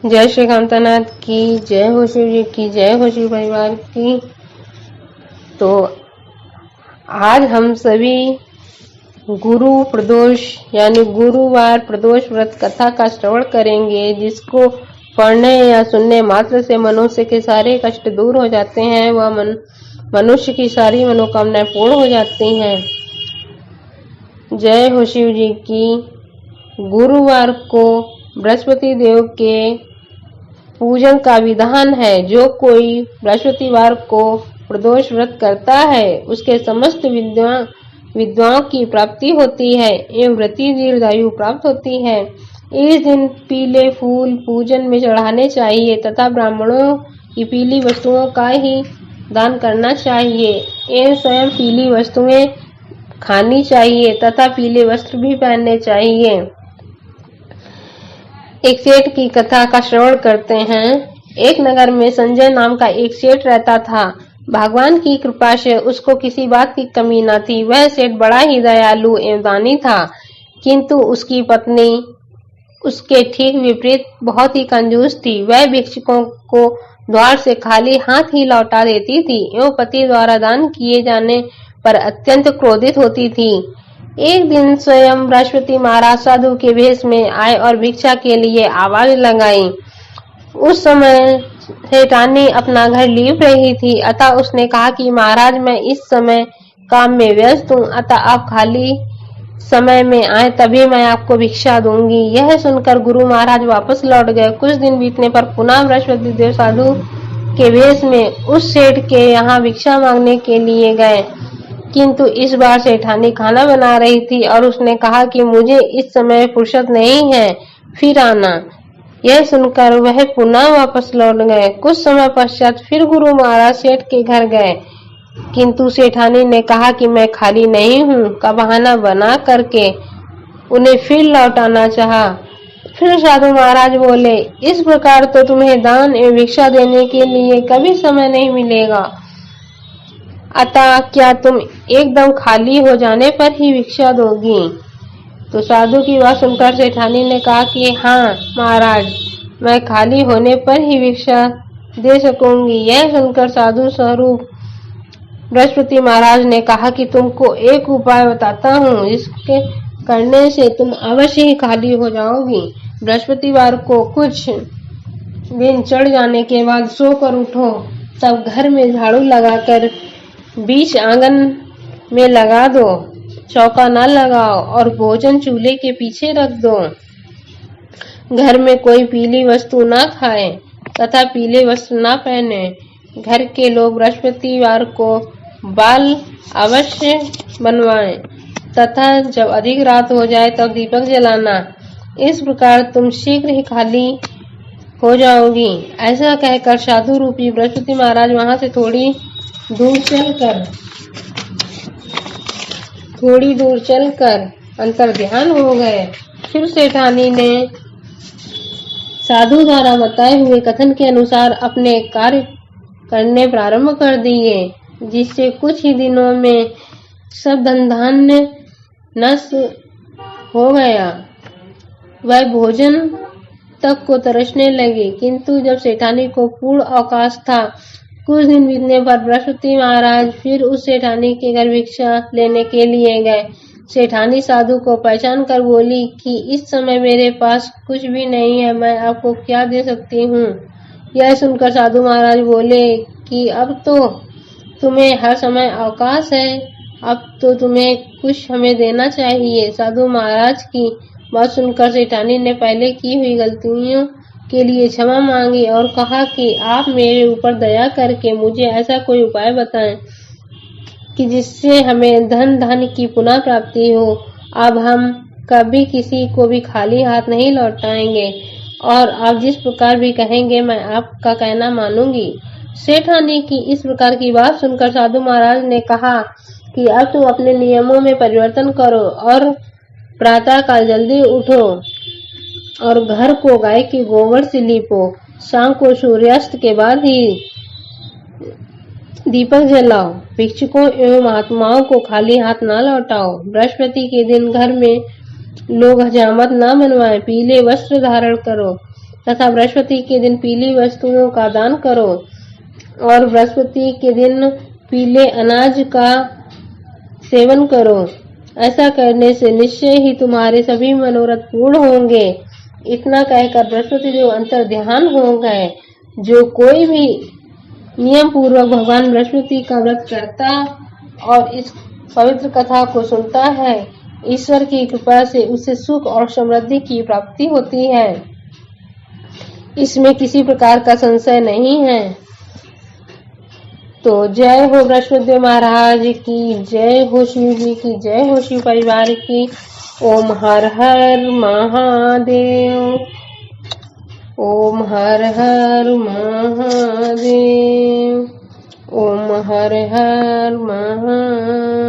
जय श्री कांतानाथ की जय हो, शिव जी की जय हो, शिव परिवार की। तो आज हम सभी गुरु प्रदोष यानी गुरुवार प्रदोष व्रत कथा का श्रवण करेंगे, जिसको पढ़ने या सुनने मात्र से मनुष्य के सारे कष्ट दूर हो जाते हैं। वह मनुष्य की सारी मनोकामनाएं पूर्ण हो जाती हैं। जय हो शिव जी की। गुरुवार को बृहस्पति देव के पूजन का विधान है। जो कोई बृहस्पतिवार को प्रदोष व्रत करता है, उसके समस्त विद्याओं की प्राप्ति होती है एवं व्रती दीर्घायु प्राप्त होती है। इस दिन पीले फूल पूजन में चढ़ाने चाहिए तथा ब्राह्मणों की पीली वस्तुओं का ही दान करना चाहिए एवं स्वयं पीली वस्तुएं खानी चाहिए तथा पीले वस्त्र भी पहनने चाहिए। एक सेठ की कथा का श्रवण करते हैं। एक नगर में संजय नाम का एक सेठ रहता था। भगवान की कृपा से उसको किसी बात की कमी न थी। वह सेठ बड़ा ही दयालु एवं दानी था, किंतु उसकी पत्नी उसके ठीक विपरीत बहुत ही कंजूस थी। वह भिक्षुकों को द्वार से खाली हाथ ही लौटा देती थी एवं पति द्वारा दान किए जाने पर अत्यंत क्रोधित होती थी। एक दिन स्वयं बृहस्पति महाराज साधु के वेश में आए और भिक्षा के लिए आवाज लगाई। उस समय सेठानी अपना घर लीप रही थी, अतः उसने कहा कि महाराज, मैं इस समय काम में व्यस्त हूँ, अतः आप खाली समय में आए तभी मैं आपको भिक्षा दूंगी। यह सुनकर गुरु महाराज वापस लौट गए। कुछ दिन बीतने पर पुनः बृहस्पति देव साधु के वेश में उस सेठ के यहाँ भिक्षा मांगने के लिए गए, किंतु इस बार सेठानी खाना बना रही थी और उसने कहा कि मुझे इस समय फुर्सत नहीं है, फिर आना। यह सुनकर वह पुनः वापस लौट गए। कुछ समय पश्चात फिर गुरु महाराज सेठ के घर गए, किंतु सेठानी ने कहा कि मैं खाली नहीं हूँ का बहाना बना करके उन्हें फिर लौटाना चाहा। फिर साधु महाराज बोले, इस प्रकार तो तुम्हें दान एवं भिक्षा देने के लिए कभी समय नहीं मिलेगा, अतः क्या तुम एकदम खाली हो जाने पर ही भिक्षा दोगी? तो साधु की बात सुनकर सेठानी ने कहा कि हाँ महाराज, मैं खाली होने पर ही भिक्षा दे सकूंगी। यह सुनकर साधु स्वरूप बृहस्पति महाराज ने कहा कि तुमको एक उपाय बताता हूँ, जिसके करने से तुम अवश्य ही खाली हो जाओगी। बृहस्पतिवार को कुछ दिन चढ़ जाने के बाद सोकर उठो, तब घर में झाड़ू लगाकर बीच आंगन में लगा दो, चौका न लगाओ और भोजन चूल्हे के पीछे रख दो। घर में कोई पीली वस्तु न खाए तथा पीले वस्त्र न पहने। घर के लोग बृहस्पतिवार को बाल अवश्य बनवाएं तथा जब अधिक रात हो जाए तब दीपक जलाना। इस प्रकार तुम शीघ्र ही खाली हो जाओगी। ऐसा कहकर साधु रूपी बृहस्पति महाराज वहां से थोड़ी दूर चलकर अंतर ध्यान हो गए। फिर सेठानी ने साधु द्वारा बताए हुए कथन के अनुसार अपने कार्य करने प्रारंभ कर दिए, जिससे कुछ ही दिनों में सब धन धान्य नष्ट हो गया। वह भोजन तक को तरसने लगी, किंतु जब सेठानी को पूर्ण अवकाश था, कुछ दिन बीतने पर बृहस्पति महाराज फिर उस सेठानी के घर भिक्षा लेने के लिए गए। सेठानी साधु को पहचान कर बोली कि इस समय मेरे पास कुछ भी नहीं है, मैं आपको क्या दे सकती हूँ? यह सुनकर साधु महाराज बोले कि अब तो तुम्हें हर समय अवकाश है, अब तो तुम्हें कुछ हमें देना चाहिए। साधु महाराज की बात सुनकर सेठानी ने पहले की हुई गलतियों के लिए क्षमा मांगी और कहा कि आप मेरे ऊपर दया करके मुझे ऐसा कोई उपाय बताएं कि जिससे हमें धन धन की पुनः प्राप्ति हो। अब हम कभी किसी को भी खाली हाथ नहीं लौटाएंगे और आप जिस प्रकार भी कहेंगे मैं आपका कहना मानूंगी। सेठानी की इस प्रकार की बात सुनकर साधु महाराज ने कहा कि अब तुम अपने नियमों में परिवर्तन करो और प्रातः काल जल्दी उठो और घर को गाय के गोबर से लीपो। शाम को सूर्यास्त के बाद ही दीपक जलाओ। भिक्षुकों एवं महात्माओं को खाली हाथ न लौटाओ। बृहस्पति के दिन घर में लोग हजामत न बनवाएं। पीले वस्त्र धारण करो। तथा बृहस्पति के दिन पीली वस्तुओं का दान करो और बृहस्पति के दिन पीले अनाज का सेवन करो। ऐसा करने से निश्चय ही तुम्हारे सभी मनोरथ पूर्ण होंगे। इतना कहकर बृहस्पति देव अंतर ध्यान हो गए। जो कोई भी नियम पूर्वक भगवान बृहस्पति का व्रत करता और इस पवित्र कथा को सुनता है, ईश्वर की कृपा से उसे सुख और समृद्धि की प्राप्ति होती है। इसमें किसी प्रकार का संशय नहीं है। तो जय हो बृहस्पति महाराज की, जय हो शिव जी की, जय हो शिव परिवार की। ओम हर हर महादेव, ओम हर हर महादेव, ओम हर हर महादेव।